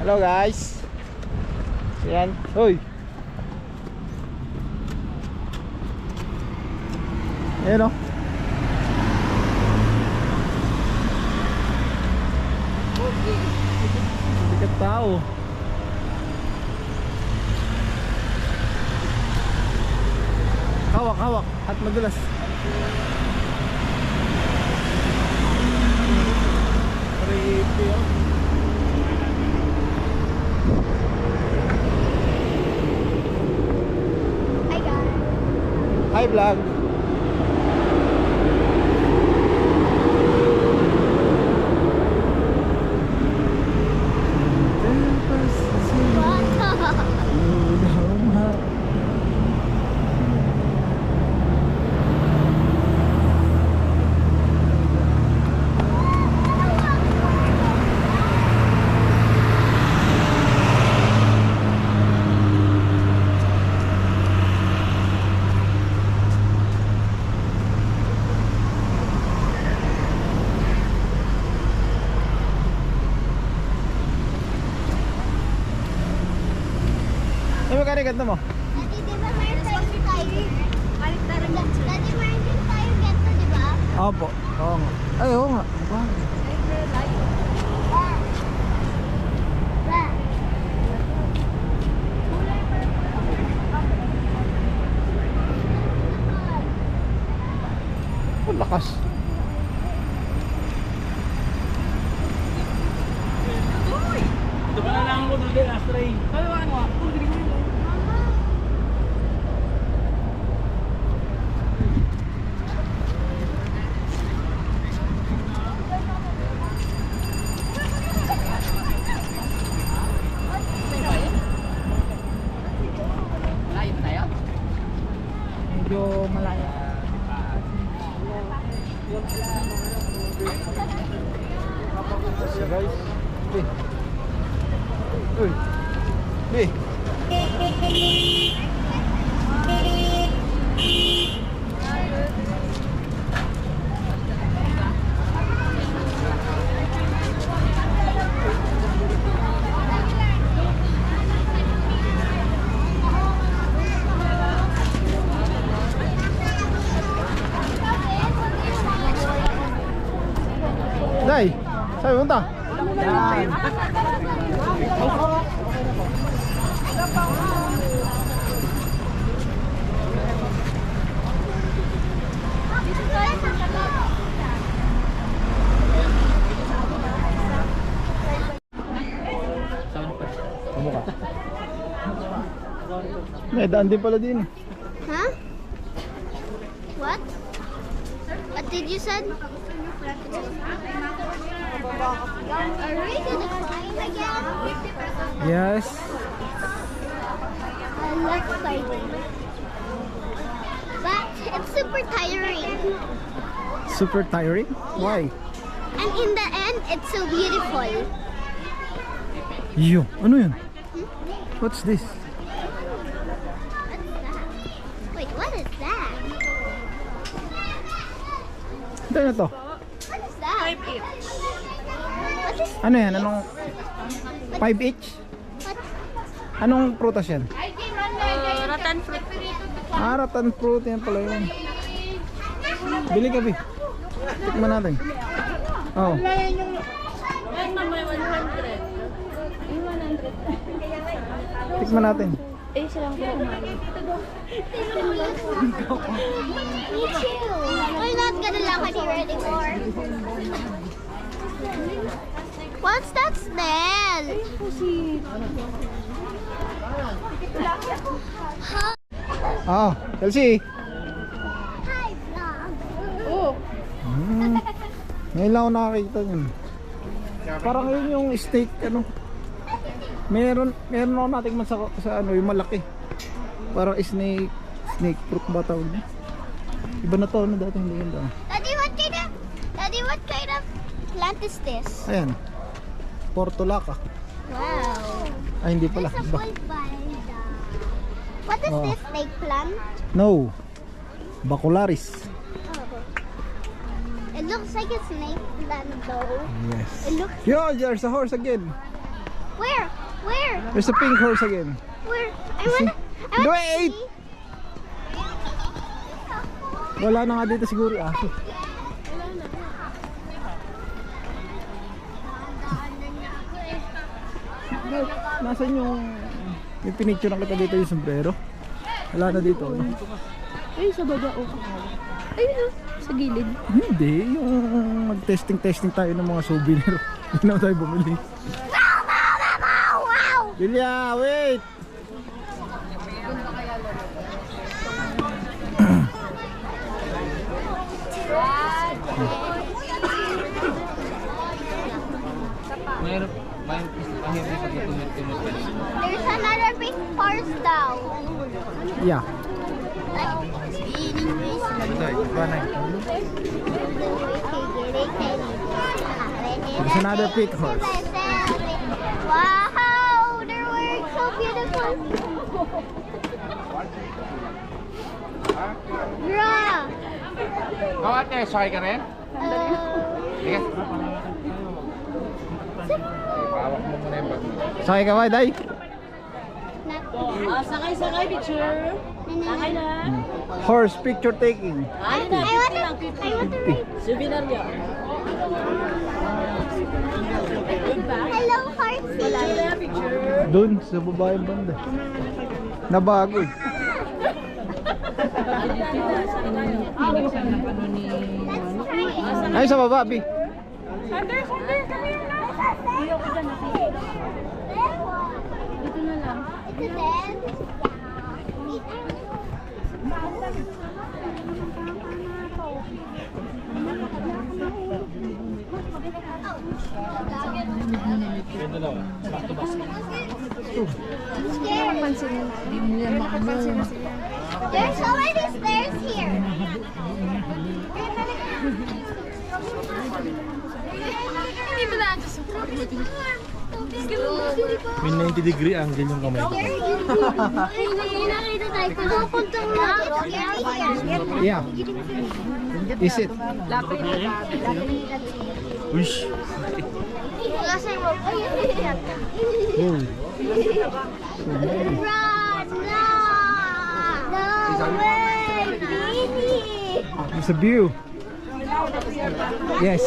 Hello guys. Yan. Hoy. Ayan o. Bigat tao. Hawak at madulas. Creepy oh. Hi guys. Hi vlog. Ano magkano ganda mo? Daddy, di ba meron tayong tayo? Daddy, meron din tayo ganito, di ba? Opo. Oo nga. Ay, oo nga. Wow. Oh, lakas. Ito pa na lang ako doon din, Astray. Kalawan mo ako. Layo tayo? Medyo malaya. So guys, uy, Day, saan punta? Yan. Kamu ka. May daan din pala din. Huh? What? What did you say? Are we gonna climb again? Yes. I love climbing. But it's super tiring. Super tiring? Why? And in the end, it's so beautiful. Yo, ano yun? What's this? What's that? Wait, what is that? Ito na to. What is that? 5-inch. What is Ano yan? Anong 5 each? what? Anong prutas yan? Rattan fruit. Ah, rattan fruit yan pala yun. Bili ka, Bi. Tikman natin. Oh. Tikman natin. Me too. We're not gonna laugh at here anymore. What's that smell? Ah, Chelsea. Hi, vlog. Oh. Ngayon lang ako nakakita yun. Parang yun yung steak, ano. Meron ako natikman sa ano, yung malaki. Parang snake fruit ba tawag niya? Iba na to, ano dati hindi yun daw. Daddy, what kind of plant is this? Ayan. Portulaca. Wow. Ay, hindi pala. There's a Iba. bulbida. What is Oh. this snake plant? No. Bacularis. It looks like a snake plant though. Yes. It looks Yo, there's a horse again. Where? Where? There's a pink horse again. Where? I want to Wait! Wala na nga dito siguro yung aso. Nasaan yung pinicture kita dito yung sombrero? Wala na dito. Ano? Ay, sa baba o. Ay, sa gilid. Hindi, yung mag-testing tayo ng mga souvenir. Hindi na tayo bumili. Lilia, wait! There's another big horse daw. Yeah. There's another big horse. Wow, they're wearing so beautiful. Bruh. Oh, ate, sakay ka rin? Sige. Pawak mo muna yung bag mo. Sakay ka ba, Day? Sakay, picture. Sakay na. Horse picture taking. I want to read. Souvenir niya. Hello, horsey. Picture. Doon, sa babayang banda. Nabago eh. Ay, sa baba, Bi. Sander, kami yung nasa. Dito na lang. Ito din. There's so many stairs here. May 90 degree angle yung kamay. Yeah. Is it? Wish. Oh. It's a view. Yes.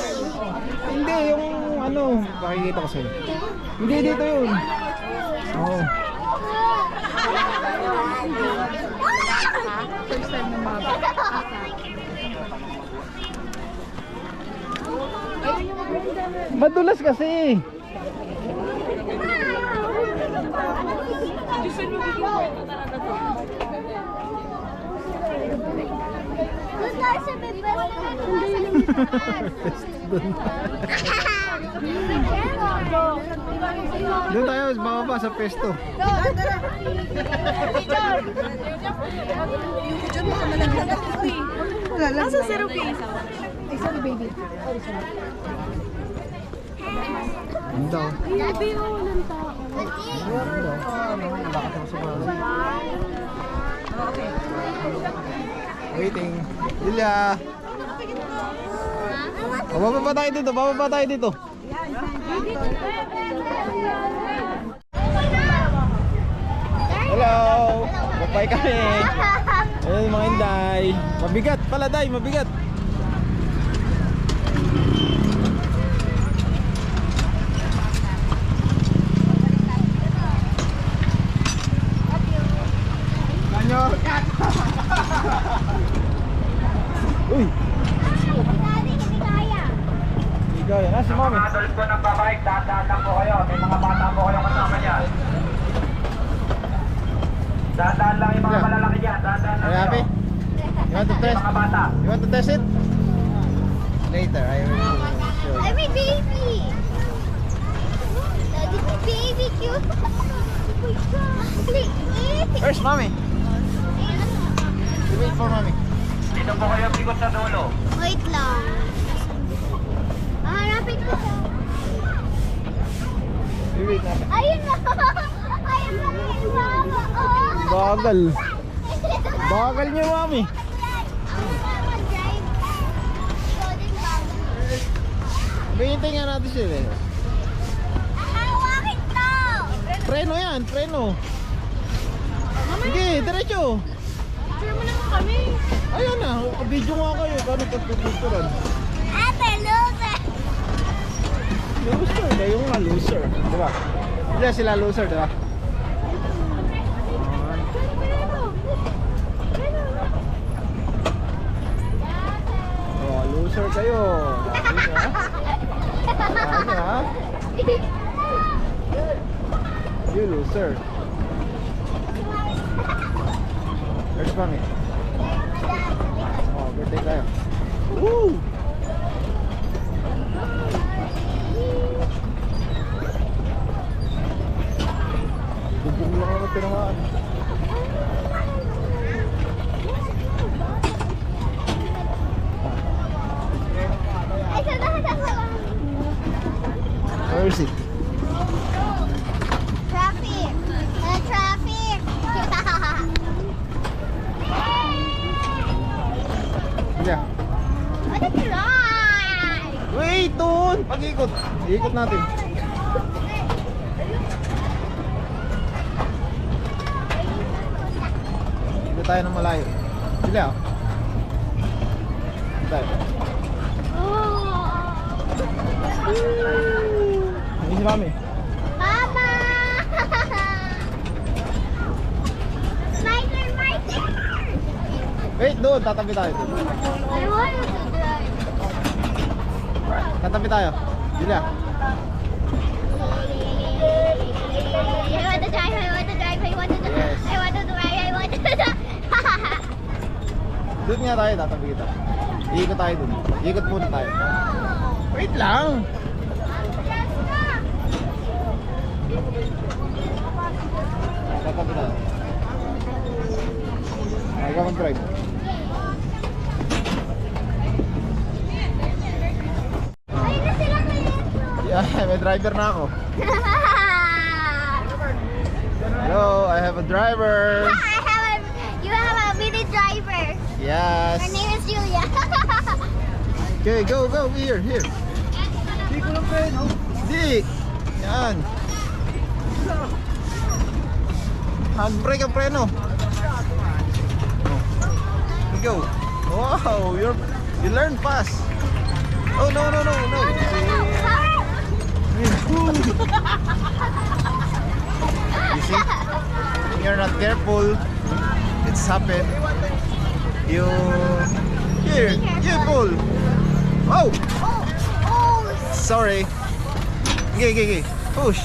Hindi, yung ano, pakikita ko sa'yo. Hindi, dito yun. Oo. Madulas kasi. Doon tayo, bababa sa pesto. Nasa zero base. Ang daw. Grabe yung walang tao. Waiting. Lilia. Oh, bababa tayo dito, bababa tayo dito. Hello. Babay kami. Ayun mga Inday. Mabigat pala, Day, mabigat. Kanyor. Uy. Daddy, hindi kaya. Ikaw yan. Ah, si Mami. Mga adult ko nagbabike, dahan-dahan lang po kayo. May mga bata po kayo kasama niyan. Dahan-dahan lang yung mga Yeah. malalaki dyan. Dahan-dahan lang Are you happy? kayo. You want to test? Mga bata. You want to test it? Later, I will show you. I'm a baby. Daddy, my baby cute. Oh my God. Please. Where's Mommy? Wait for Mommy. Dito po kayo bigot sa dulo. Wait lang. Hanapin ko siya. Wait natin. Ayun na. Ayun na kay Mama. Oh. Bagal. Bagal niyo, Mommy. Drive. Hintay nga natin sila eh. Hawakit lang. Preno yan, preno. Sige, diretso. Picture mo naman kami. Ayan na, video nga kayo. Paano pagpipicturan? Ate, loser. Loser, kayo nga loser. Diba? Hindi sila loser, diba? Oh, loser kayo. Ano ha? You loser. Where's Mami? Oh, birthday tayo. Woo! Bubong lang ako tinamaan. Ay, Where is it? traffic. Traffic. Yeah. What a drive. Wait, doon! Pag-ikot. Ikot natin. Ikot tayo ng malayo. Sila oh. Ikot tayo. Hindi si Mami. Mama! My turn, my turn! Wait, doon. Tatabi tayo. I want you to drive. Tatabi tayo. Sila. I want to drive, I want to drive, I want to drive, Yes. I want to drive, I want to drive. Doon nga tayo. Tatabi kita. Iikot tayo doon. Iikot muna tayo. Wait lang. Tatabi tayo. Ikaw mag-drive. Ay, na sila kayo. Yeah, may driver na ako. Hello, I have a driver. You have a mini driver. Yes. Her name is Julia. Okay, go, go. Here. Hindi ko lang preno. Hindi. Yan. Handbrake ang preno. Oh. Go. Wow, you learn fast. Oh, no. You see? When you're not careful, it's happen. You pull. Oh, Oh, sorry. Okay. Push.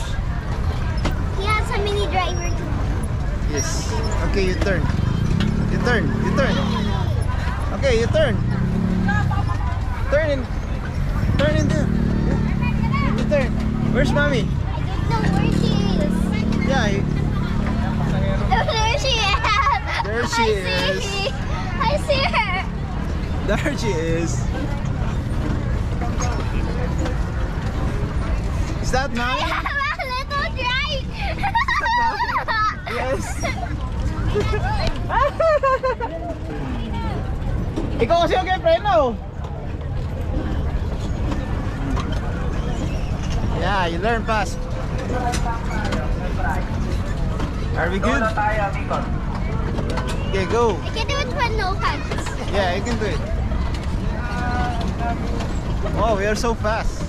he has a mini driver too. Yes. Okay, you turn. Okay, you turn. Turn in there. You turn. Where's Mommy? I don't know where she is. Yeah. There she is. There she is. I see her. There she is. Is that I Mommy? have a little drive. Yes. Ikaw kasi yung preno. Yeah, you learn fast. Are we good? Okay, go. I can do it with no hands. Yeah, you can do it. Oh, we are so fast.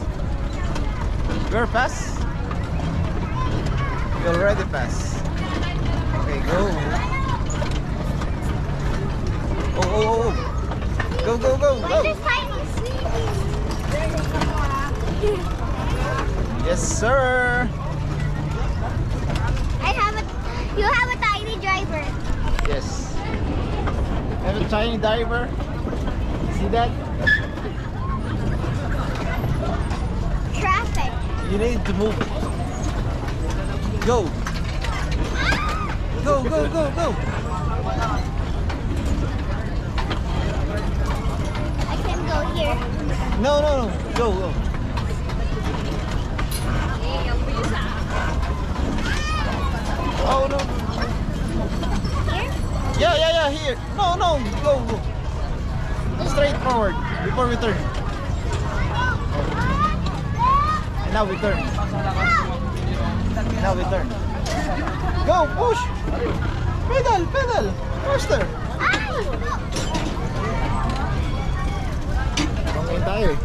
You're fast? You're already fast. Okay, go. Oh. Go. Why is this tiny sweetie? Yes, sir. You have a tiny driver. Yes. I have a tiny diver. See that? Traffic. You need to move. Go. Go. I can go here. No. Go. Oh no. Here? Yeah, here. No. Go. Straight forward before we turn. And now we turn. Go, push! Pedal, pedal! Faster! Ay! Pangayin tayo eh.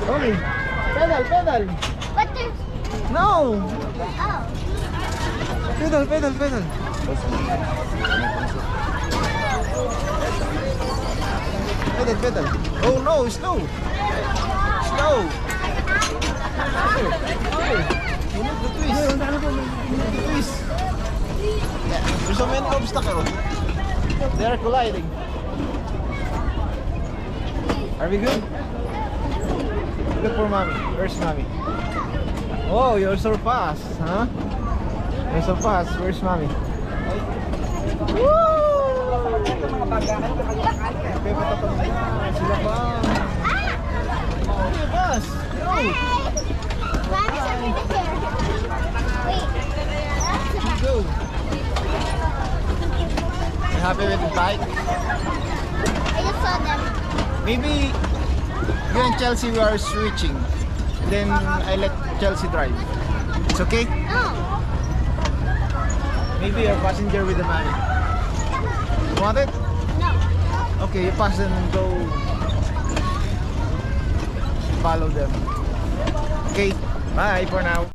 Okay. Pedal, pedal! But there's... No! Oh. Pedal, pedal, pedal! Pedal, pedal! Oh no, slow! Slow! You need to twist. You need to twist. Yeah, there's so many obstacles. They are colliding. Are we good? Look for mommy. Where's mommy? Oh, you're so fast, huh? You're so fast. Where's mommy? Woo! Sila pa. Okay, fast. Go. Hey! Mommy's under the chair. Wait. That's the back. Go. You happy with the bike? I just saw them. Maybe you and Chelsea we are switching. Then I let Chelsea drive. It's okay? No. Maybe you're passenger with the mommy. You want it? No. Okay, you pass and go follow them. Okay, bye for now.